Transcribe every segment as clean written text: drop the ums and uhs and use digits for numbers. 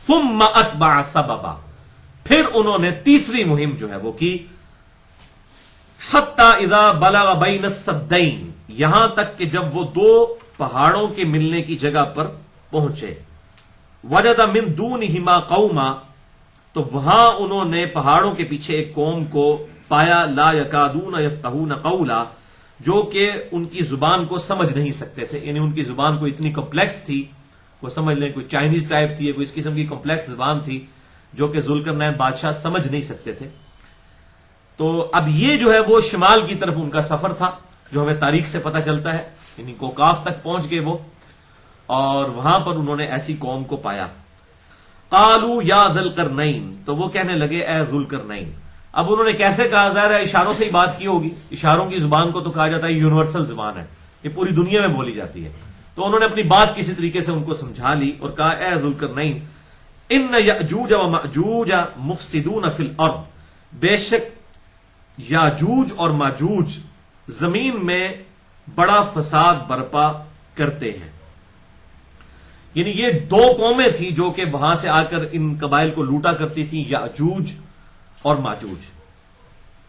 ثم اتبع سببا، پھر انہوں نے تیسری مہم جو ہے وہ کی، حتی اذا بلغ بین السدین، یہاں تک کہ جب وہ دو پہاڑوں کے ملنے کی جگہ پر پہنچے، وجد من دونہما قوما، تو وہاں انہوں نے پہاڑوں کے پیچھے ایک قوم کو پایا، لا یکادون یفقہون قولا، جو کہ ان کی زبان کو سمجھ نہیں سکتے تھے، یعنی ان کی زبان کو اتنی کمپلیکس تھی، وہ سمجھ لیں کوئی چائنیز ٹائپ تھی، کوئی اس قسم کی کمپلیکس زبان تھی جو کہ ذوالقرنین بادشاہ سمجھ نہیں سکتے تھے۔ تو اب یہ جو ہے وہ شمال کی طرف ان کا سفر تھا، جو ہمیں تاریخ سے پتہ چلتا ہے، یعنی کوکاف تک پہنچ گئے وہ، اور وہاں پر انہوں نے ایسی قوم کو پایا۔ قالوا یا ذی القرنین، تو وہ کہنے لگے اے ذوالقرنین۔ اب انہوں نے کیسے کہا؟ ظاہر ہے اشاروں سے ہی بات کی ہوگی، اشاروں کی زبان کو تو کہا جاتا ہے یونیورسل زبان ہے، یہ پوری دنیا میں بولی جاتی ہے، تو انہوں نے اپنی بات کسی طریقے سے ان کو سمجھا لی اور کہا اے ذوالقرنین، ان یأجوج ومأجوج مفسدون فی الارض، بے شک یاجوج اور ماجوج زمین میں بڑا فساد برپا کرتے ہیں۔ یعنی یہ دو قومیں تھیں جو کہ وہاں سے آ کر ان قبائل کو لوٹا کرتی تھیں، یاجوج اور ماجوج۔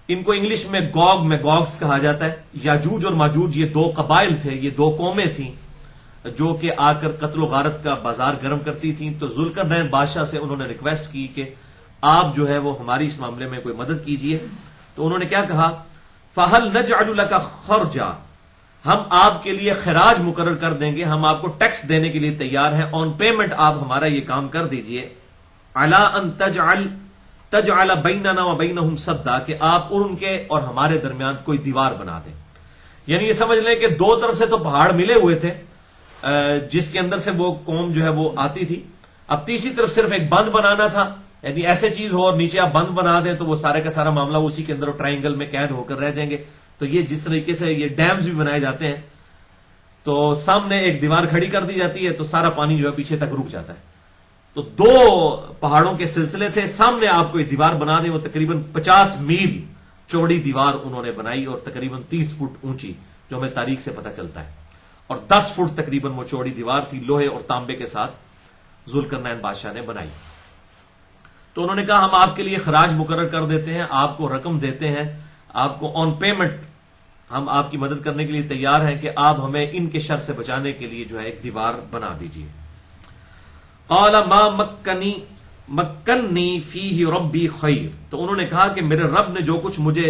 ان کو انگلش میں میگوگس کہا جاتا ہے۔ یاجوج اور ماجوج یہ دو قبائل تھے، یہ دو قومیں تھیں جو کہ آ کر قتل و غارت کا بازار گرم کرتی تھیں۔ تو ذوالقرنین بادشاہ سے انہوں نے ریکویسٹ کی کہ آپ جو ہے وہ ہماری اس معاملے میں کوئی مدد کیجئے۔ تو انہوں نے کیا کہا؟ فَهَلْ نَجْعَلُ لَكَ خَرْجًا، ہم آپ کے لیے خراج مقرر کر دیں گے، ہم آپ کو ٹیکس دینے کے لیے تیار ہیں، آن پیمنٹ آپ ہمارا یہ کام کر دیجئے، عَلَىٰ أَن تَجْعَلَ بَيْنَنَا وَبَيْنَهُمْ سَدًّا، کہ آپ ان کے اور ہمارے درمیان کوئی دیوار بنا دیں۔ یعنی یہ سمجھ لیں کہ دو طرف سے تو پہاڑ ملے ہوئے تھے جس کے اندر سے وہ قوم جو ہے وہ آتی تھی، اب تیسری طرف صرف ایک بند بنانا تھا، یعنی ایسے چیز ہو اور نیچے آپ بند بنا دیں تو وہ سارے کا سارا معاملہ اسی کے اندر ٹرائنگل میں قید ہو کر رہ جائیں گے۔ تو یہ جس طریقے سے یہ ڈیمز بھی بنائے جاتے ہیں تو سامنے ایک دیوار کھڑی کر دی جاتی ہے تو سارا پانی جو ہے پیچھے تک رک جاتا ہے۔ تو دو پہاڑوں کے سلسلے تھے، سامنے آپ کو ایک دیوار بنا دیں، وہ تقریباً 50 میل چوڑی دیوار انہوں نے بنائی اور تقریباً 30 فٹ اونچی، جو ہمیں تاریخ سے پتہ چلتا ہے، اور 10 فٹ تقریباً وہ چوڑی دیوار تھی، لوہے اور تانبے کے ساتھ ذوالقرنین بادشاہ نے بنائی۔ تو انہوں نے کہا ہم آپ کے لیے خراج مقرر کر دیتے ہیں، آپ کو رقم دیتے ہیں، آپ کو آن پیمنٹ ہم آپ کی مدد کرنے کے لیے تیار ہیں کہ آپ ہمیں ان کے شر سے بچانے کے لیے جو ہے ایک دیوار بنا دیجیے۔ قال ما مکنی فیہ ربی خیر، تو انہوں نے کہا کہ میرے رب نے جو کچھ مجھے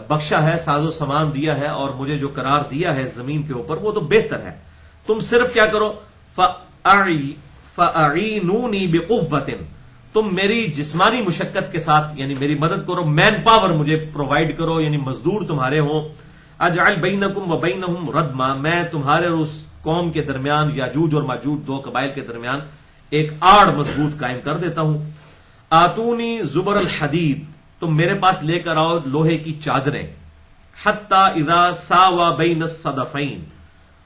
بخشا ہے، ساز و سامان دیا ہے اور مجھے جو قرار دیا ہے زمین کے اوپر، وہ تو بہتر ہے، تم صرف کیا کرو، فَأَعِينُونِي بِقُوَّةٍ، تم میری جسمانی مشقت کے ساتھ یعنی میری مدد کرو، مین پاور مجھے پرووائڈ کرو، یعنی مزدور تمہارے ہوں، اجعل بینکم وبینہم ردما، میں تمہارے اور اس قوم کے درمیان، یاجوج اور ماجوج دو قبائل کے درمیان ایک آڑ مضبوط قائم کر دیتا ہوں۔ آتونی زبر الحدید، تم میرے پاس لے کر آؤ لوہے کی چادریں، حتی اذا ساوا بین الصدفین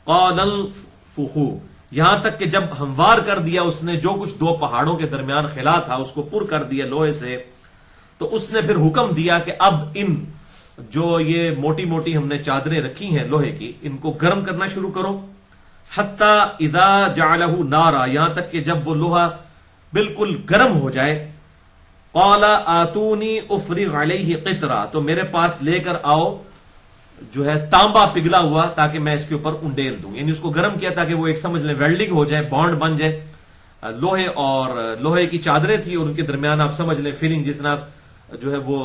قال انفخوا، یہاں تک کہ جب ہموار کر دیا اس نے جو کچھ دو پہاڑوں کے درمیان خلا تھا اس کو پر کر دیا لوہے سے، تو اس نے پھر حکم دیا کہ اب ان جو یہ موٹی موٹی ہم نے چادریں رکھی ہیں لوہے کی، ان کو گرم کرنا شروع کرو، حتی اذا جعلہ نارا، یہاں تک کہ جب وہ لوہا بالکل گرم ہو جائے، قال آتونی افرغ علیہ قطرہ، تو میرے پاس لے کر آؤ جو ہے تانبا پگھلا ہوا تاکہ میں اس کے اوپر انڈیل دوں، یعنی اس کو گرم کیا تاکہ وہ ایک سمجھ لیں ویلڈنگ ہو جائے، بانڈ بن جائے، لوہے اور لوہے کی چادریں تھی اور ان کے درمیان آپ سمجھ لیں فلنگ، جس طرح جو ہے وہ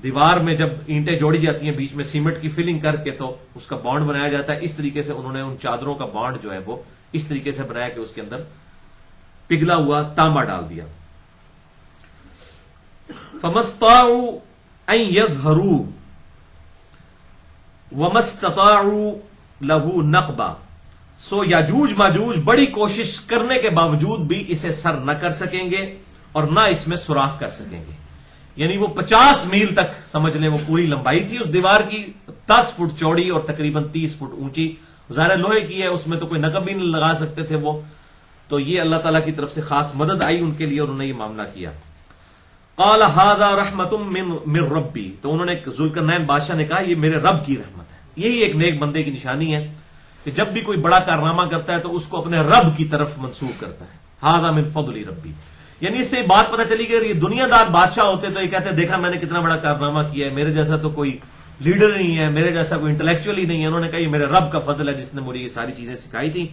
دیوار میں جب اینٹیں جوڑی جاتی ہیں بیچ میں سیمنٹ کی فلنگ کر کے تو اس کا بانڈ بنایا جاتا ہے، اس طریقے سے انہوں نے ان چادروں کا بانڈ جو ہے وہ اس طریقے سے بنایا کہ اس کے اندر پگھلا ہوا تانبا ڈال دیا۔ فَمَا اسْطَاعُوا أَن يَظْهَرُوا وَمَا اسْتَطَاعُوا لَهُ نَقْبًا، سو یاجوج ماجوج بڑی کوشش کرنے کے باوجود بھی اسے سر نہ کر سکیں گے اور نہ اس میں سوراخ کر سکیں گے، یعنی وہ 50 میل تک سمجھ لیں وہ پوری لمبائی تھی اس دیوار کی، 10 فٹ چوڑی اور تقریباً 30 فٹ اونچی، ظاہر لوہے کی ہے اس میں تو کوئی نقب بھی نہیں لگا سکتے تھے وہ، تو یہ اللہ تعالیٰ کی طرف سے خاص مدد آئی ان کے لیے اور انہوں نے یہ معاملہ کیا۔ قال هذا رحمت من ربی، تو انہوں نے ذوالقرنین بادشاہ نے کہا یہ میرے رب کی رحمت ہے۔ یہی ایک نیک بندے کی نشانی ہے کہ جب بھی کوئی بڑا کارنامہ کرتا ہے تو اس کو اپنے رب کی طرف منسوب کرتا ہے، هذا من فضل ربی، یعنی اس سے بات پتہ چلی کہ یہ دنیا دار بادشاہ ہوتے تو یہ کہتے دیکھا میں نے کتنا بڑا کارنامہ کیا ہے، میرے جیسا تو کوئی لیڈر نہیں ہے، میرے جیسا کوئی انٹلیکچوئل ہی نہیں ہے. انہوں نے کہا یہ میرے رب کا فضل ہے جس نے مجھے یہ ساری چیزیں سکھائی تھی.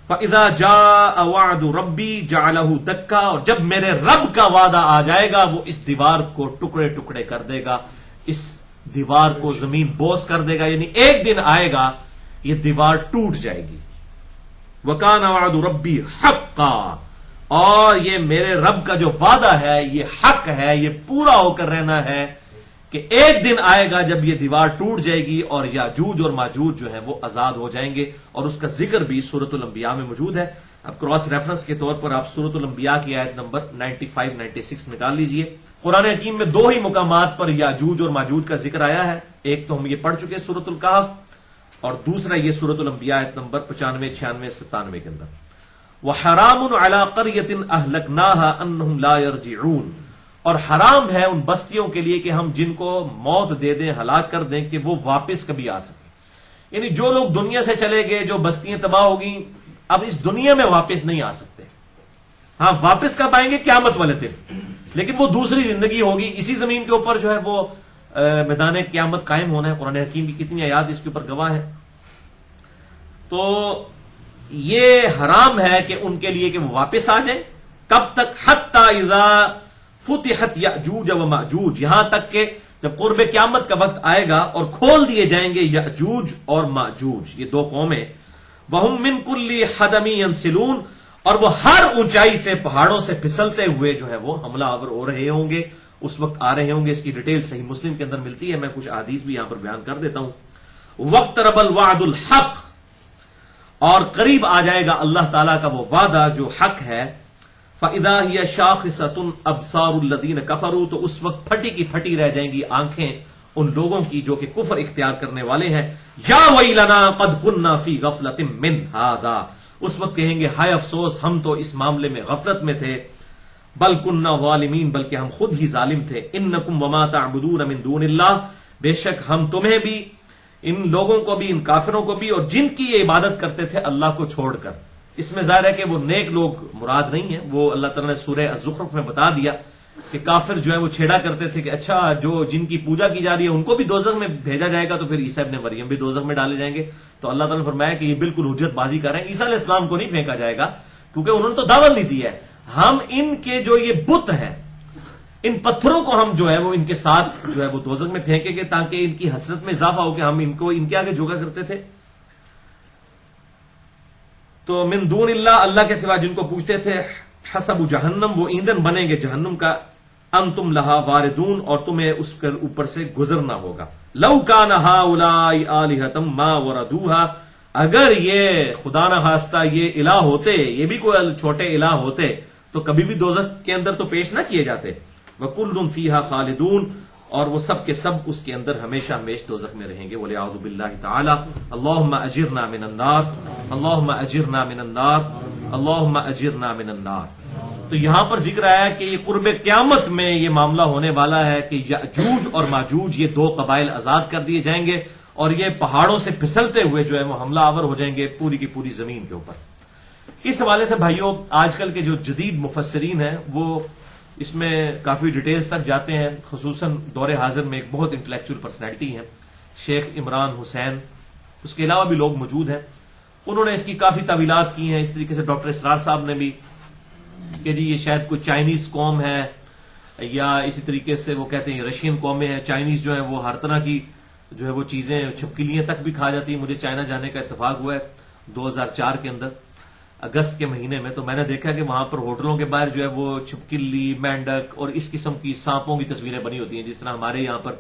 فَإِذَا جَاءَ وَعْدُ رَبِّي جَعَلَهُ دَكَّا، اور جب میرے رب کا وعدہ آ جائے گا وہ اس دیوار کو ٹکڑے ٹکڑے کر دے گا، اس دیوار کو زمین بوس کر دے گا. یعنی ایک دن آئے گا یہ دیوار ٹوٹ جائے گی. وَكَانَ وَعْدُ رَبِّي حَقًّا، اور یہ میرے رب کا جو وعدہ ہے یہ حق ہے، یہ پورا ہو کر رہنا ہے کہ ایک دن آئے گا جب یہ دیوار ٹوٹ جائے گی اور یاجوج اور ماجوج جو ہیں وہ آزاد ہو جائیں گے. اور اس کا ذکر بھی سورۃ الانبیاء میں موجود ہے. اب کراس ریفرنس کے طور پر آپ سورۃ الانبیاء کی آیت نمبر 95-96 نکال لیجئے. قرآن حکیم میں دو ہی مقامات پر یاجوج اور ماجوج کا ذکر آیا ہے. ایک تو ہم یہ پڑھ چکے سورۃ الکہف، اور دوسرا یہ سورۃ الانبیاء آیت نمبر 95, 96, 97 کے اندر. وَحَرَامٌ عَلَىٰ قَرْيَةٍ أَهْلَكْنَاهَا أَنَّهُمْ لَا يَرْجِعُونَ، اور حرام ہے ان بستیوں کے لیے کہ ہم جن کو موت دے دیں، ہلاک کر دیں، کہ وہ واپس کبھی آ سکیں. یعنی جو لوگ دنیا سے چلے گئے، جو بستیاں تباہ ہو گئیں، اب اس دنیا میں واپس نہیں آ سکتے. ہاں واپس کب آئیں گے؟ قیامت والے دن، لیکن وہ دوسری زندگی ہوگی. اسی زمین کے اوپر جو ہے وہ میدان قیامت قائم ہونا ہے. قرآن حکیم کی کتنی آیات اس کے اوپر گواہ ہے. تو یہ حرام ہے کہ ان کے لیے کہ وہ واپس آ جائیں. کب تک؟ حتی اذا فتحت یأجوج و ماجوج، یہاں تک کہ جب قرب قیامت کا وقت آئے گا اور کھول دیے جائیں گے یأجوج اور ماجوج، یہ دو قومیں. وہم من کل حدم ینسلون، اور وہ ہر اونچائی سے پہاڑوں سے پھسلتے ہوئے جو ہے وہ حملہ آور ہو رہے ہوں گے، اس وقت آ رہے ہوں گے. اس کی ڈیٹیل صحیح مسلم کے اندر ملتی ہے، میں کچھ احادیث بھی یہاں پر بیان کر دیتا ہوں. واقترب الوعد الحق، اور قریب آ جائے گا اللہ تعالیٰ کا وہ وعدہ جو حق ہے. فَإِذَا هِيَ شَاخِصَةٌ أَبْصَارُ الَّذِينَ كَفَرُوا، تو اس وقت پھٹی کی پھٹی رہ جائیں گی آنکھیں ان لوگوں کی جو کہ کفر اختیار کرنے والے ہیں. یا وَيْلَنَا قَدْ كُنَّا فِي غَفْلَةٍ مِّنْ هَذَا، اس وقت کہیں گے ہائے افسوس، ہم تو اس معاملے میں غفلت میں تھے. بل كُنَّا ظَالِمِينَ، بلکہ ہم خود ہی ظالم تھے. إِنَّكُمْ وَمَا تَعْبُدُونَ مِن دُونِ اللَّهِ، بے شک ہم تمہیں بھی، ان لوگوں کو بھی، ان کافروں کو بھی، اور جن کی یہ عبادت کرتے تھے اللہ کو چھوڑ کر. اس میں ظاہر ہے کہ وہ نیک لوگ مراد نہیں ہیں. وہ اللہ تعالیٰ نے سورہ الزخرف میں بتا دیا کہ کافر جو ہے وہ چھیڑا کرتے تھے کہ اچھا جو جن کی پوجا کی جا رہی ہے ان کو بھی دوزخ میں بھیجا جائے گا، تو پھر عیسیٰ ابن مریم بھی دوزخ میں ڈالے جائیں گے. تو اللہ تعالیٰ نے فرمایا کہ یہ بالکل حجت بازی کر رہے ہیں. عیسیٰ علیہ السلام کو نہیں پھینکا جائے گا کیونکہ انہوں نے تو دعوت نہیں دی ہے. ہم ان کے جو یہ بت ہیں، ان پتھروں کو ہم جو ہے وہ ان کے ساتھ جو ہے وہ دوزخ میں پھینکیں گے تاکہ ان کی حسرت میں اضافہ ہو کہ ہم ان کو ان کے آگے جھکا کرتے تھے. تو من دون اللہ، اللہ کے سوا جن کو پوچھتے تھے، حسب جہنم، وہ ایندھن بنیں گے جہنم کا. انتم لہا واردون، اور تمہیں اس کے اوپر سے گزرنا ہوگا. لو کان ہؤلاء آلہۃ ما وردوها، اگر یہ خدا نہ خواستہ یہ الہ ہوتے، یہ بھی کوئی چھوٹے الہ ہوتے تو کبھی بھی دوزخ کے اندر تو پیش نہ کیے جاتے. وکل فیہا خالدون، اور وہ سب کے سب اس کے اندر ہمیشہ ہمیش دوزخ میں رہیں گے. وَلِعَوْذُ بِاللَّهِ تَعَالَى. اللہم اجرنا من النار، اللہم اجرنا من النار، اللہم اجرنا من النار. تو یہاں پر ذکر آیا کہ یہ قرب قیامت میں یہ معاملہ ہونے والا ہے کہ یاجوج اور ماجوج، یہ دو قبائل آزاد کر دیے جائیں گے اور یہ پہاڑوں سے پھسلتے ہوئے جو ہے وہ حملہ آور ہو جائیں گے پوری کی پوری زمین کے اوپر. اس حوالے سے بھائیوں، آج کل کے جو جدید مفسرین ہیں وہ اس میں کافی ڈیٹیلز تک جاتے ہیں. خصوصاً دور حاضر میں ایک بہت انٹلیکچوئل پرسنالٹی ہیں شیخ عمران حسین، اس کے علاوہ بھی لوگ موجود ہیں. انہوں نے اس کی کافی تعویلات کی ہیں. اس طریقے سے ڈاکٹر اسرار صاحب نے بھی کہ جی یہ شاید کوئی چائنیز قوم ہے، یا اسی طریقے سے وہ کہتے ہیں رشین قومیں ہیں. چائنیز جو ہے وہ ہر طرح کی جو ہے وہ چیزیں، چھپکلیاں تک بھی کھا جاتی ہیں. مجھے چائنا جانے کا اتفاق ہوا ہے 2004 کے اندر اگست کے مہینے میں، تو میں نے دیکھا کہ وہاں پر ہوٹلوں کے باہر جو ہے وہ چھپکلی، مینڈک اور اس قسم کی سانپوں کی تصویریں بنی ہوتی ہیں، جس طرح ہمارے یہاں پر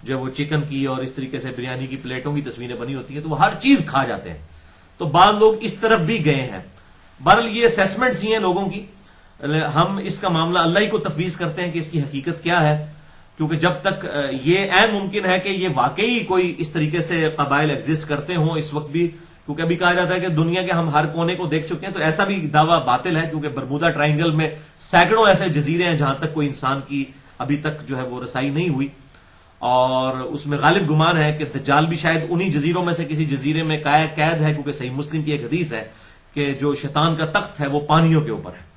جو ہے وہ چکن کی اور اس طریقے سے بریانی کی پلیٹوں کی تصویریں بنی ہوتی ہیں. تو وہ ہر چیز کھا جاتے ہیں. تو بعض لوگ اس طرف بھی گئے ہیں. بہرحال یہ اسیسمنٹس ہی ہیں لوگوں کی. ہم اس کا معاملہ اللہ ہی کو تفویض کرتے ہیں کہ اس کی حقیقت کیا ہے، کیونکہ جب تک یہ عین ممکن ہے کہ یہ واقعی کوئی اس طریقے سے قبائل ایگزسٹ کرتے ہوں اس وقت بھی، کیونکہ ابھی کہا جاتا ہے کہ دنیا کے ہم ہر کونے کو دیکھ چکے ہیں، تو ایسا بھی دعویٰ باطل ہے کیونکہ برمودا ٹرائنگل میں سینکڑوں ایسے جزیرے ہیں جہاں تک کوئی انسان کی ابھی تک جو ہے وہ رسائی نہیں ہوئی، اور اس میں غالب گمان ہے کہ دجال بھی شاید انہی جزیروں میں سے کسی جزیرے میں قید ہے، کیونکہ صحیح مسلم کی ایک حدیث ہے کہ جو شیطان کا تخت ہے وہ پانیوں کے اوپر ہے.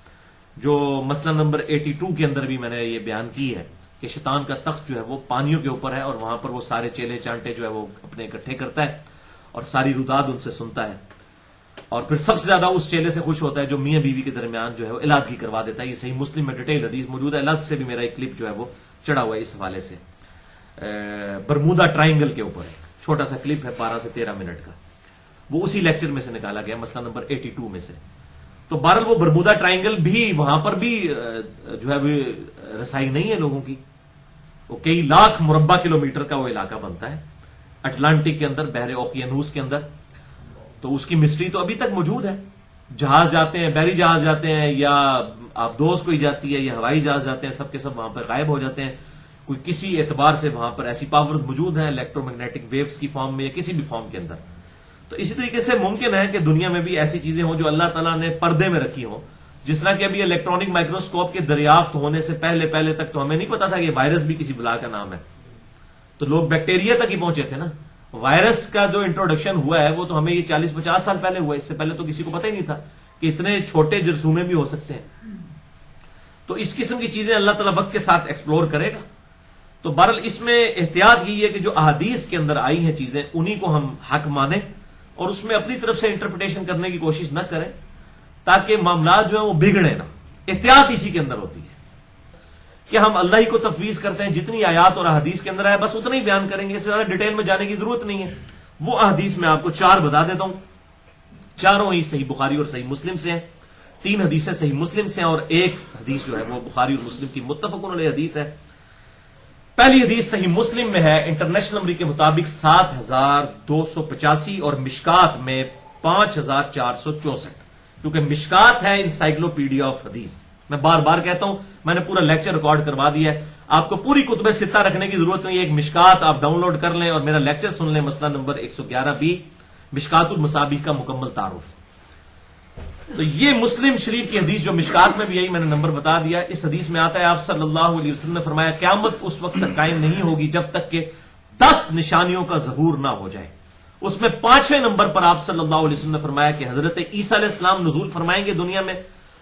جو مسئلہ نمبر 82 کے اندر بھی میں نے یہ بیان کی ہے کہ شیطان کا تخت جو ہے وہ پانیوں کے اوپر ہے، اور وہاں پر وہ سارے چیلے چانٹے جو ہے وہ اپنے اکٹھے کرتا ہے اور ساری روداد ان سے سنتا ہے، اور پھر سب سے زیادہ اس چیلے سے خوش ہوتا ہے جو میاں بیوی کے درمیان جو ہے وہ علادگی کروا دیتا ہے۔ یہ صحیح مسلم میں ڈیٹیل حدیث موجود ہے، الگ سے بھی میرا ایک کلپ جو ہے وہ چڑھا ہوا ہے اس حوالے سے، برمودا ٹرائنگل کے اوپر چھوٹا سا کلپ ہے 12 سے 13 منٹ کا، وہ اسی لیکچر میں سے نکالا گیا، مسئلہ نمبر 82 میں سے۔ تو بہرحال وہ برمودا ٹرائنگل بھی وہاں پر بھی جو ہے وہ رسائی نہیں ہے لوگوں کی، وہ کئی لاکھ مربع کلومیٹر کا وہ علاقہ بنتا ہے اٹلانٹک کے اندر، بحر اوقیانوس کے اندر، تو اس کی مسٹری تو ابھی تک موجود ہے۔ جہاز جاتے ہیں، بحری جہاز جاتے ہیں، یا آپ دوست کوئی جاتی ہے، یا ہوائی جہاز جاتے ہیں، سب کے سب وہاں پر غائب ہو جاتے ہیں۔ کوئی کسی اعتبار سے وہاں پر ایسی پاورز موجود ہیں الیکٹرو میگنیٹک ویوز کی فارم میں یا کسی بھی فارم کے اندر۔ تو اسی طریقے سے ممکن ہے کہ دنیا میں بھی ایسی چیزیں ہوں جو اللہ تعالیٰ نے پردے میں رکھی ہوں، جس طرح کہ ابھی الیکٹرانک مائکروسکوپ کے دریافت ہونے سے پہلے تک تو ہمیں نہیں پتا تھا کہ وائرس بھی کسی بلا کا نام ہے، تو لوگ بیکٹیریا تک ہی پہنچے تھے نا۔ وائرس کا جو انٹروڈکشن ہوا ہے وہ تو ہمیں یہ 40-50 سال پہلے ہوا، اس سے پہلے تو کسی کو پتہ ہی نہیں تھا کہ اتنے چھوٹے جرثومے بھی ہو سکتے ہیں۔ تو اس قسم کی چیزیں اللہ تعالیٰ وقت کے ساتھ ایکسپلور کرے گا۔ تو بہرحال اس میں احتیاط یہ ہے کہ جو احادیث کے اندر آئی ہیں چیزیں انہی کو ہم حق مانیں اور اس میں اپنی طرف سے انٹرپریٹیشن کرنے کی کوشش نہ کریں تاکہ معاملات جو ہیں وہ بگڑے نہ۔ احتیاط اسی کے اندر ہوتی ہے کہ ہم اللہ ہی کو تفویض کرتے ہیں، جتنی آیات اور احادیث کے اندر ہے بس اتنا ہی بیان کریں گے، اس سے زیادہ ڈیٹیل میں جانے کی ضرورت نہیں ہے۔ وہ احادیث میں آپ کو 4 بتا دیتا ہوں، چاروں ہی صحیح بخاری اور صحیح مسلم سے ہیں، 3 حدیثیں صحیح مسلم سے ہیں اور ایک حدیث جو ہے وہ بخاری اور مسلم کی متفق علیہ حدیث ہے۔ پہلی حدیث صحیح مسلم میں ہے، انٹرنیشنل نمبر کے مطابق 7285 اور مشکات میں 5464، کیونکہ مشکات ہے انسائکلوپیڈیا آف حدیث۔ میں بار بار کہتا ہوں، میں نے پورا لیکچر ریکارڈ کروا دیا ہے، آپ کو پوری کتب ستہ رکھنے کی ضرورت نہیں ہے، ایک مشکات آپ ڈاؤن لوڈ کر لیں اور میرا لیکچر سن لیں، مسئلہ نمبر 111 مشکات المصابیح کا مکمل تعارف۔ تو یہ مسلم شریف کی حدیث جو مشکات میں بھی آئی، میں نے نمبر بتا دیا۔ اس حدیث میں آتا ہے آپ صلی اللہ علیہ وسلم نے فرمایا قیامت اس وقت تک قائم نہیں ہوگی جب تک کہ 10 نشانیوں کا ظہور نہ ہو جائے۔ اس میں 5ویں نمبر پر آپ صلی اللہ علیہ وسلم نے فرمایا کہ حضرت عیسیٰ علیہ السلام نزول فرمائیں گے دنیا میں،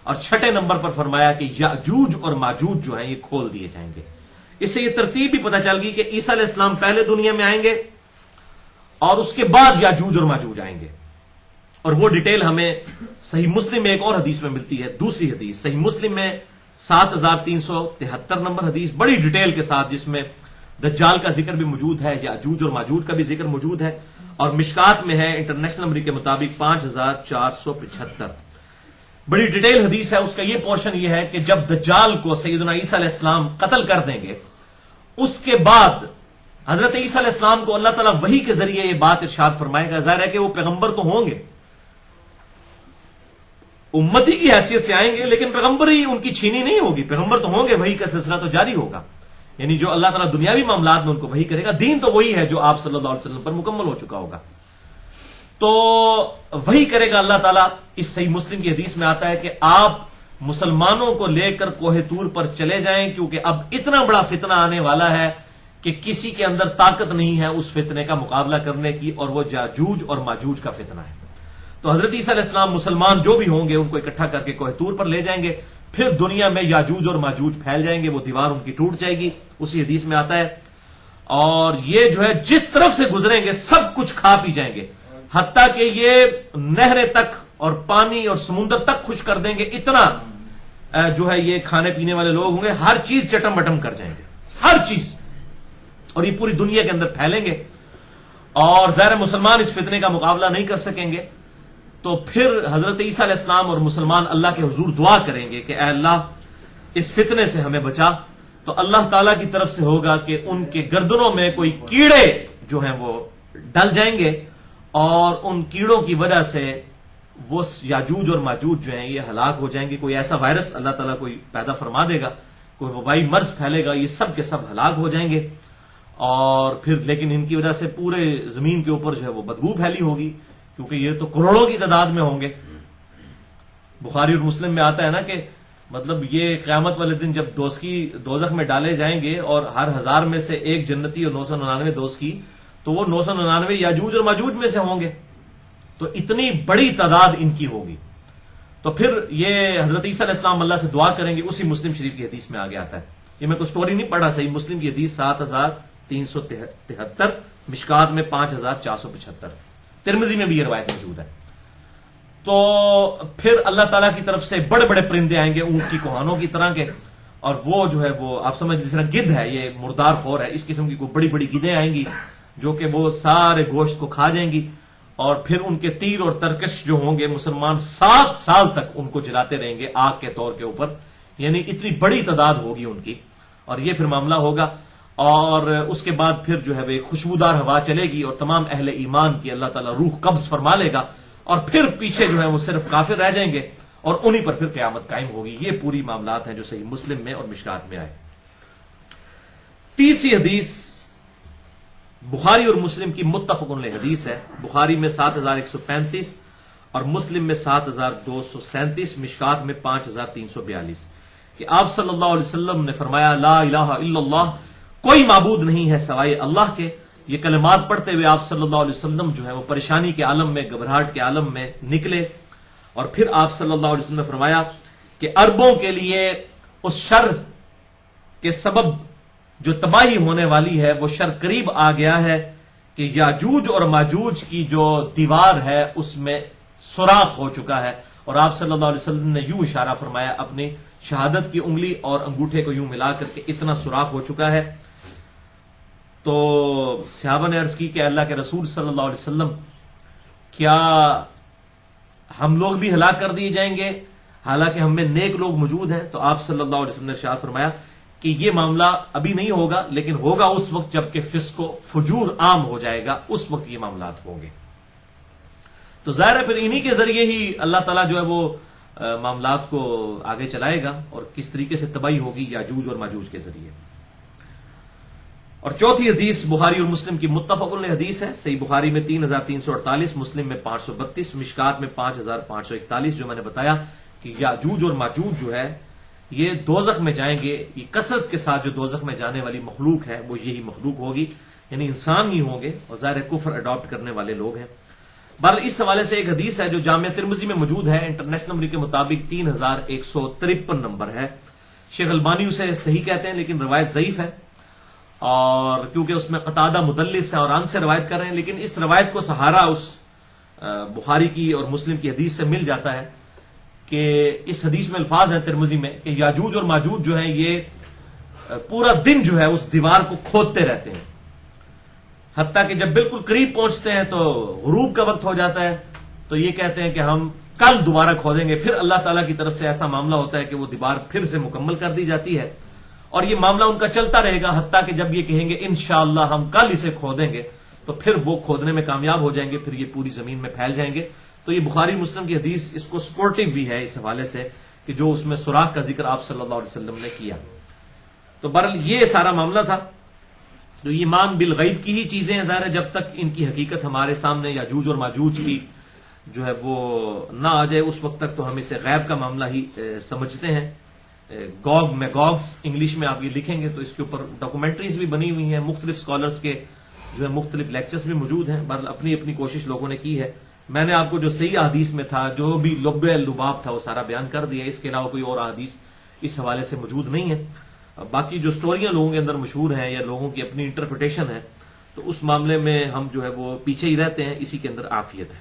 اور 6 نمبر پر فرمایا کہ یاجوج اور ماجوج جو ہیں یہ کھول دیے جائیں گے۔ اس سے یہ ترتیب بھی پتہ چل گئی کہ عیسیٰ علیہ السلام پہلے دنیا میں آئیں گے اور اس کے بعد یاجوج اور ماجوج آئیں گے، اور وہ ڈیٹیل ہمیں صحیح مسلم میں ایک اور حدیث میں ملتی ہے، دوسری حدیث صحیح مسلم میں 7373 نمبر حدیث، بڑی ڈیٹیل کے ساتھ، جس میں دجال کا ذکر بھی موجود ہے، یاجوج اور ماجوج کا بھی ذکر موجود ہے، اور مشکات میں ہے انٹرنیشنل نمبر کے مطابق 5475۔ بڑی ڈیٹیل حدیث ہے۔ اس کا یہ پورشن یہ ہے کہ جب دجال کو سیدنا عیسیٰ علیہ السلام قتل کر دیں گے، اس کے بعد حضرت عیسیٰ علیہ السلام کو اللہ تعالیٰ وحی کے ذریعے یہ بات ارشاد فرمائے گا۔ ظاہر ہے کہ وہ پیغمبر تو ہوں گے، امتی کی حیثیت سے آئیں گے، لیکن پیغمبری ان کی چھینی نہیں ہوگی، پیغمبر تو ہوں گے، وحی کا سلسلہ تو جاری ہوگا، یعنی جو اللہ تعالیٰ دنیاوی معاملات میں ان کو وحی کرے گا، دین تو وہی ہے جو آپ صلی اللہ علیہ وسلم پر مکمل ہو چکا ہوگا، تو وہی کرے گا اللہ تعالیٰ۔ اس صحیح مسلم کی حدیث میں آتا ہے کہ آپ مسلمانوں کو لے کر کوہ طور پر چلے جائیں، کیونکہ اب اتنا بڑا فتنہ آنے والا ہے کہ کسی کے اندر طاقت نہیں ہے اس فتنے کا مقابلہ کرنے کی، اور وہ یاجوج اور ماجوج کا فتنہ ہے۔ تو حضرت عیسیٰ علیہ السلام مسلمان جو بھی ہوں گے ان کو اکٹھا کر کے کوہ طور پر لے جائیں گے، پھر دنیا میں یاجوج اور ماجوج پھیل جائیں گے، وہ دیوار ان کی ٹوٹ جائے گی، اسی حدیث میں آتا ہے، اور یہ جو ہے جس طرف سے گزریں گے سب کچھ کھا پی جائیں گے، حتیٰ کہ یہ نہریں تک اور پانی اور سمندر تک خوش کر دیں گے، اتنا جو ہے یہ کھانے پینے والے لوگ ہوں گے، ہر چیز چٹم بٹم کر جائیں گے، ہر چیز، اور یہ پوری دنیا کے اندر پھیلیں گے، اور ظاہر مسلمان اس فتنے کا مقابلہ نہیں کر سکیں گے۔ تو پھر حضرت عیسیٰ علیہ السلام اور مسلمان اللہ کے حضور دعا کریں گے کہ اے اللہ اس فتنے سے ہمیں بچا، تو اللہ تعالیٰ کی طرف سے ہوگا کہ ان کے گردنوں میں کوئی کیڑے جو ہیں وہ ڈل جائیں گے، اور ان کیڑوں کی وجہ سے وہ یاجوج اور ماجوج جو ہیں یہ ہلاک ہو جائیں گے، کوئی ایسا وائرس اللہ تعالیٰ کوئی پیدا فرما دے گا، کوئی وبائی مرض پھیلے گا، یہ سب کے سب ہلاک ہو جائیں گے، اور پھر لیکن ان کی وجہ سے پورے زمین کے اوپر جو ہے وہ بدبو پھیلی ہوگی، کیونکہ یہ تو کروڑوں کی تعداد میں ہوں گے۔ بخاری اور مسلم میں آتا ہے نا کہ مطلب یہ قیامت والے دن جب دوزخ میں ڈالے جائیں گے اور ہر 1000 میں سے ایک جنتی اور 999 دوزخی، تو وہ 999 یاجوج اور ماجوج میں سے ہوں گے، تو اتنی بڑی تعداد ان کی ہوگی۔ تو پھر یہ حضرت عیسیٰ علیہ السلام اللہ سے دعا کریں گے، اسی مسلم شریف کی حدیث میں آگے آتا ہے. یہ میں کوئی سٹوری نہیں پڑھا، صحیح مسلم کی حدیث 7373، مشکات میں 5475، ترمذی میں بھی یہ روایت موجود ہے. تو پھر اللہ تعالیٰ کی طرف سے بڑے بڑے پرندے آئیں گے اونٹ کی کوہانوں کی طرح کے، اور وہ جو ہے وہ آپ سمجھ جس طرح گدھ ہے، یہ مردار خور ہے، اس قسم کی کوئی بڑی بڑی گدھیں آئیں گی جو کہ وہ سارے گوشت کو کھا جائیں گی، اور پھر ان کے تیر اور ترکش جو ہوں گے مسلمان 7 سال تک ان کو جلاتے رہیں گے آگ کے طور کے اوپر، یعنی اتنی بڑی تعداد ہوگی ان کی. اور یہ پھر معاملہ ہوگا، اور اس کے بعد پھر جو ہے وہ خوشبودار ہوا چلے گی اور تمام اہل ایمان کی اللہ تعالیٰ روح قبض فرما لے گا، اور پھر پیچھے جو ہے وہ صرف کافر رہ جائیں گے، اور انہی پر پھر قیامت قائم ہوگی. یہ پوری معاملات ہیں جو صحیح مسلم میں اور مشکات میں آئے. تیسری حدیث بخاری اور مسلم کی متفق علیہ حدیث ہے. بخاری میں 7135 اور مسلم میں 7237، مشکات میں 5342، کہ آپ صلی اللہ علیہ وسلم نے فرمایا لا الہ الا اللہ، کوئی معبود نہیں ہے سوائے اللہ کے. یہ کلمات پڑھتے ہوئے آپ صلی اللہ علیہ وسلم جو ہے وہ پریشانی کے عالم میں، گھبراہٹ کے عالم میں نکلے، اور پھر آپ صلی اللہ علیہ وسلم نے فرمایا کہ عربوں کے لیے اس شر کے سبب جو تباہی ہونے والی ہے وہ شر قریب آ گیا ہے کہ یاجوج اور ماجوج کی جو دیوار ہے اس میں سوراخ ہو چکا ہے. اور آپ صلی اللہ علیہ وسلم نے یوں اشارہ فرمایا اپنی شہادت کی انگلی اور انگوٹھے کو یوں ملا کر کے، اتنا سوراخ ہو چکا ہے. تو صحابہ نے عرض کی کہ اللہ کے رسول صلی اللہ علیہ وسلم، کیا ہم لوگ بھی ہلاک کر دیے جائیں گے حالانکہ ہم میں نیک لوگ موجود ہیں؟ تو آپ صلی اللہ علیہ وسلم نے ارشاد فرمایا کہ یہ معاملہ ابھی نہیں ہوگا، لیکن ہوگا اس وقت جب کہ فسق و فجور عام ہو جائے گا، اس وقت یہ معاملات ہوں گے. تو ظاہر ہے پھر انہی کے ذریعے ہی اللہ تعالیٰ جو ہے وہ معاملات کو آگے چلائے گا، اور کس طریقے سے تباہی ہوگی یاجوج اور ماجوج کے ذریعے. اور چوتھی حدیث بخاری اور مسلم کی متفق علیہ حدیث ہے. صحیح بخاری میں 3348، مسلم میں 532، مشکات میں 5541، جو میں نے بتایا کہ یاجوج اور ماجوج جو ہے یہ دوزخ میں جائیں گے. یہ کثرت کے ساتھ جو دوزخ میں جانے والی مخلوق ہے وہ یہی مخلوق ہوگی، یعنی انسان ہی ہوں گے، اور ظاہر کفر اڈاپٹ کرنے والے لوگ ہیں. بہرحال اس حوالے سے ایک حدیث ہے جو جامعہ ترمذی میں موجود ہے، انٹرنیشنل نمبر کے مطابق 3153 نمبر ہے. شیخ البانی اسے صحیح کہتے ہیں لیکن روایت ضعیف ہے، اور کیونکہ اس میں قتادہ مدلس ہے اور ان سے روایت کر رہے ہیں، لیکن اس روایت کو سہارا اس بخاری کی اور مسلم کی حدیث سے مل جاتا ہے کہ اس حدیث میں الفاظ ہیں ترمذی میں کہ یاجوج اور ماجوج جو ہیں یہ پورا دن جو ہے اس دیوار کو کھودتے رہتے ہیں، حتیٰ کہ جب بالکل قریب پہنچتے ہیں تو غروب کا وقت ہو جاتا ہے، تو یہ کہتے ہیں کہ ہم کل دوبارہ کھودیں گے. پھر اللہ تعالیٰ کی طرف سے ایسا معاملہ ہوتا ہے کہ وہ دیوار پھر سے مکمل کر دی جاتی ہے، اور یہ معاملہ ان کا چلتا رہے گا حتیٰ کہ جب یہ کہیں گے انشاءاللہ ہم کل اسے کھودیں گے، تو پھر وہ کھودنے میں کامیاب ہو جائیں گے، پھر یہ پوری زمین میں پھیل جائیں گے. تو یہ بخاری مسلم کی حدیث اس کو سپورٹیو بھی ہے اس حوالے سے کہ جو اس میں سوراخ کا ذکر آپ صلی اللہ علیہ وسلم نے کیا. تو بہرحال یہ سارا معاملہ تھا. تو ایمان بالغیب کی ہی چیزیں ہیں، ظاہر ہے جب تک ان کی حقیقت ہمارے سامنے یاجوج اور ماجوج کی جو ہے وہ نہ آ جائے اس وقت تک تو ہم اسے غیب کا معاملہ ہی سمجھتے ہیں. گوگ میگوگس انگلش میں آپ یہ لکھیں گے تو اس کے اوپر ڈاکومنٹریز بھی بنی ہوئی ہیں، مختلف اسکالرس کے جو ہے مختلف لیکچرز بھی موجود ہیں. بہرحال اپنی اپنی کوشش لوگوں نے کی ہے. میں نے آپ کو جو صحیح احادیث میں تھا، جو بھی لب لباب تھا، وہ سارا بیان کر دیا. اس کے علاوہ کوئی اور احادیث اس حوالے سے موجود نہیں ہے. باقی جو سٹوریاں لوگوں کے اندر مشہور ہیں یا لوگوں کی اپنی انٹرپریٹیشن ہے، تو اس معاملے میں ہم جو ہے وہ پیچھے ہی رہتے ہیں، اسی کے اندر عافیت ہے.